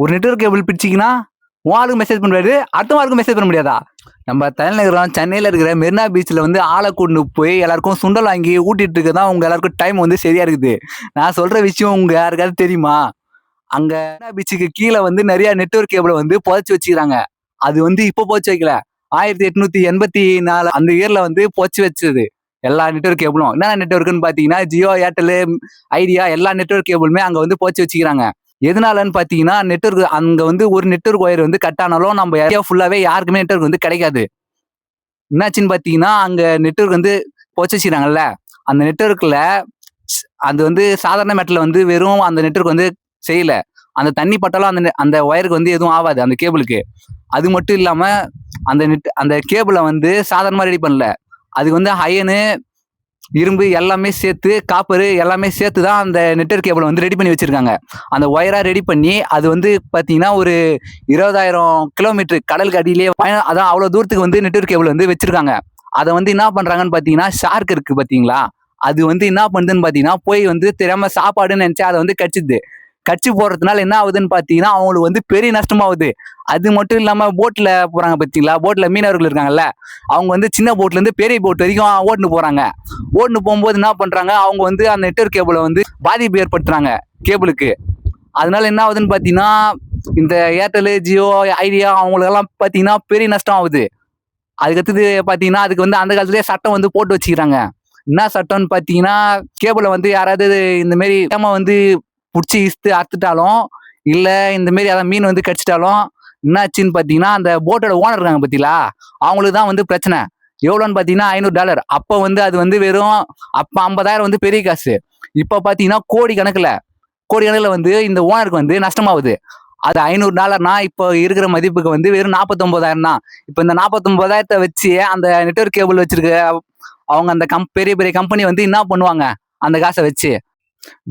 ஒரு network cable பிடிச்சிங்கன்னா உன் ஆளுக்கு மெசேஜ் பண்ணுவாரு, அடுத்த ஆளுக்கு மெசேஜ் பண்ண முடியாதா? நம்ம தலைநகரம் சென்னையில் இருக்கிற மெரினா பீச்சில் வந்து ஆளை கொண்டு போய் எல்லாருக்கும் சுண்டல் வாங்கி ஊட்டிட்டு இருக்க தான் உங்க எல்லாருக்கும் டைம் வந்து சரியா இருக்குது. நான் சொல்ற விஷயம் உங்க யாருக்காவது தெரியுமா? அங்க மெரினா பீச்சுக்கு கீழே வந்து நிறைய நெட்வொர்க் கேபிளை வந்து புதைச்சி வச்சுக்கிறாங்க. அது வந்து இப்போ புதைச்சி வைக்கல, 1884 அந்த இயர்ல வந்து புதைச்சி வச்சது எல்லா நெட்வொர்க் கேபிளும். என்னென்ன நெட்வொர்க்குன்னு பார்த்தீங்கன்னா ஜியோ, ஏர்டெல், ஐடியா எல்லா நெட்வொர்க் கேபிளுமே அங்கே வந்து புதைச்சி வச்சுக்கிறாங்க. எதனாலன்னு பார்த்தீங்கன்னா நெட்வொர்க் அங்கே வந்து ஒரு நெட்வொர்க் ஒயர் வந்து கட் ஆனாலும் நம்ம ஏரியா ஃபுல்லாகவே யாருக்குமே நெட்வொர்க் வந்து கிடைக்காது. என்னாச்சுன்னு பார்த்தீங்கன்னா அங்கே நெட்வொர்க் வந்து புதைச்சி வச்சுக்கிறாங்கல்ல, அந்த நெட்வொர்க்கில் அது வந்து சாதாரண மெட்டல் வந்து வெறும் அந்த நெட்வொர்க் வந்து செய்யல. அந்த தண்ணி பட்டாலும் அந்த ஒயருக்கு வந்து எதுவும் ஆகாது அந்த கேபிளுக்கு. அது மட்டும் இல்லாம அந்த கேபிளை வந்து சாதாரணமா ரெடி பண்ணல. அதுக்கு வந்து அயனு, இரும்பு எல்லாமே சேர்த்து, காப்பரு எல்லாமே சேர்த்து தான் அந்த நெட்வொர்க் கேபிளை வந்து ரெடி பண்ணி வச்சிருக்காங்க. அந்த ஒயரா ரெடி பண்ணி அது வந்து பார்த்தீங்கன்னா ஒரு 20,000 கிலோமீட்டர் கடலுக்கு அடியிலேயே அதான் அவ்வளோ தூரத்துக்கு வந்து நெட்வொர்க் கேபிள் வந்து வச்சிருக்காங்க. அதை வந்து என்ன பண்றாங்கன்னு பார்த்தீங்கன்னா ஷார்க் இருக்கு பார்த்தீங்களா, அது வந்து என்ன பண்ணுதுன்னு பார்த்தீங்கன்னா போய் வந்து தெரியாம சாப்பாடுன்னு நினைச்சா அதை வந்து கடிச்சிது. கட்சி போடுறதுனால என்ன ஆகுதுன்னு பார்த்தீங்கன்னா அவங்களுக்கு வந்து பெரிய நஷ்டமாகுது. அது மட்டும் இல்லாமல் போட்டில் போகிறாங்க பார்த்தீங்களா, போட்டில் மீனவர்கள் இருக்காங்கல்ல, அவங்க வந்து சின்ன போட்லேருந்து பெரிய போட் வரைக்கும் ஓட்டுன்னு போகிறாங்க. ஓட்டுன்னு போகும்போது என்ன பண்ணுறாங்க, அவங்க வந்து அந்த நெட்வொர்க் கேபிளை வந்து பாதிப்பு ஏற்படுத்துறாங்க கேபிளுக்கு. அதனால என்ன ஆகுதுன்னு பார்த்தீங்கன்னா இந்த ஏர்டெல், ஜியோ, ஐடியா அவங்களுக்கெல்லாம் பார்த்தீங்கன்னா பெரிய நஷ்டம் ஆகுது. அதுக்கடுத்தது பார்த்தீங்கன்னா அதுக்கு வந்து அந்த காலத்துலேயே சட்டம் வந்து போட்டு வச்சுக்கிறாங்க. என்ன சட்டம்னு பார்த்தீங்கன்னா கேபிளை வந்து யாராவது இந்த மாரி வந்து பிடிச்சி இழுத்து அறுத்துட்டாலும் இல்லை இந்த மாரி அதான் மீன் வந்து கடிச்சிட்டாலும் என்னாச்சுன்னு பார்த்தீங்கன்னா அந்த போட்டோட ஓனர் இருக்காங்க பார்த்தீங்களா, அவங்களுக்கு தான் வந்து பிரச்சனை. எவ்வளோன்னு பார்த்தீங்கன்னா $500. அப்போ வந்து அது வந்து வெறும் அப்போ 50,000 வந்து பெரிய காசு. இப்போ பார்த்தீங்கன்னா கோடி கணக்கில் வந்து இந்த ஓனருக்கு வந்து நஷ்டமாகுது. அது $500 இப்போ இருக்கிற மதிப்புக்கு வந்து வெறும் 49,000 தான். இப்போ இந்த 49,000 வச்சு அந்த நெட்வொர்க் கேபிள் வச்சிருக்க அவங்க அந்த பெரிய பெரிய கம்பெனி வந்து என்ன பண்ணுவாங்க அந்த காசை வச்சு?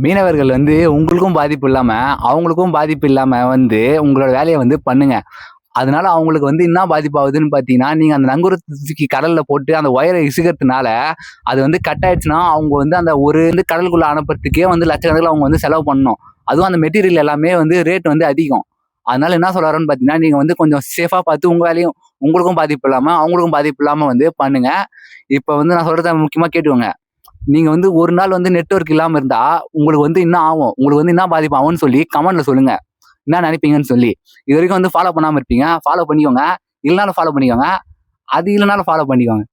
மீனவர்கள் வந்து உங்களுக்கும் பாதிப்பு இல்லாம அவங்களுக்கும் பாதிப்பு இல்லாம வந்து உங்களோட வேலையை வந்து பண்ணுங்க. அதனால அவங்களுக்கு வந்து என்ன பாதிப்பு ஆகுதுன்னு பார்த்தீங்கன்னா நீங்க அந்த நங்கூரத்துக்கு கடல்ல போட்டு அந்த ஒயரை இசுக்கிறதுனால அது வந்து கட் ஆயிடுச்சுன்னா அவங்க வந்து அந்த ஒரு வந்து கடலுக்குள்ள அனுப்புறதுக்கே வந்து லட்சக்கணக்கில் அவங்க வந்து செலவு பண்ணணும். அதுவும் அந்த மெட்டீரியல் எல்லாமே வந்து ரேட் வந்து அதிகம். அதனால என்ன சொல்றாருன்னு பார்த்தீங்கன்னா நீங்க வந்து கொஞ்சம் சேஃபா பார்த்து உங்க வேலையும் உங்களுக்கும் பாதிப்பு இல்லாம அவங்களுக்கும் பாதிப்பு இல்லாம வந்து பண்ணுங்க. இப்போ வந்து நான் சொல்றத முக்கியமா கேட்டுக்கோங்க. நீங்க வந்து ஒரு நாள் வந்து நெட்வொர்க் இல்லாம இருந்தா உங்களுக்கு வந்து என்ன ஆகும், உங்களுக்கு வந்து என்ன பாதிப்பு ஆகும்னு சொல்லி கமெண்ட்ல சொல்லுங்க. என்ன நினைப்பீங்கன்னு சொல்லி. இது வரைக்கும் வந்து ஃபாலோ பண்ணாம இருப்பீங்க, ஃபாலோ பண்ணிக்கோங்க. இல்லைனாலும் ஃபாலோ பண்ணிக்கோங்க. அது இல்லைனாலும் ஃபாலோ பண்ணிக்கோங்க.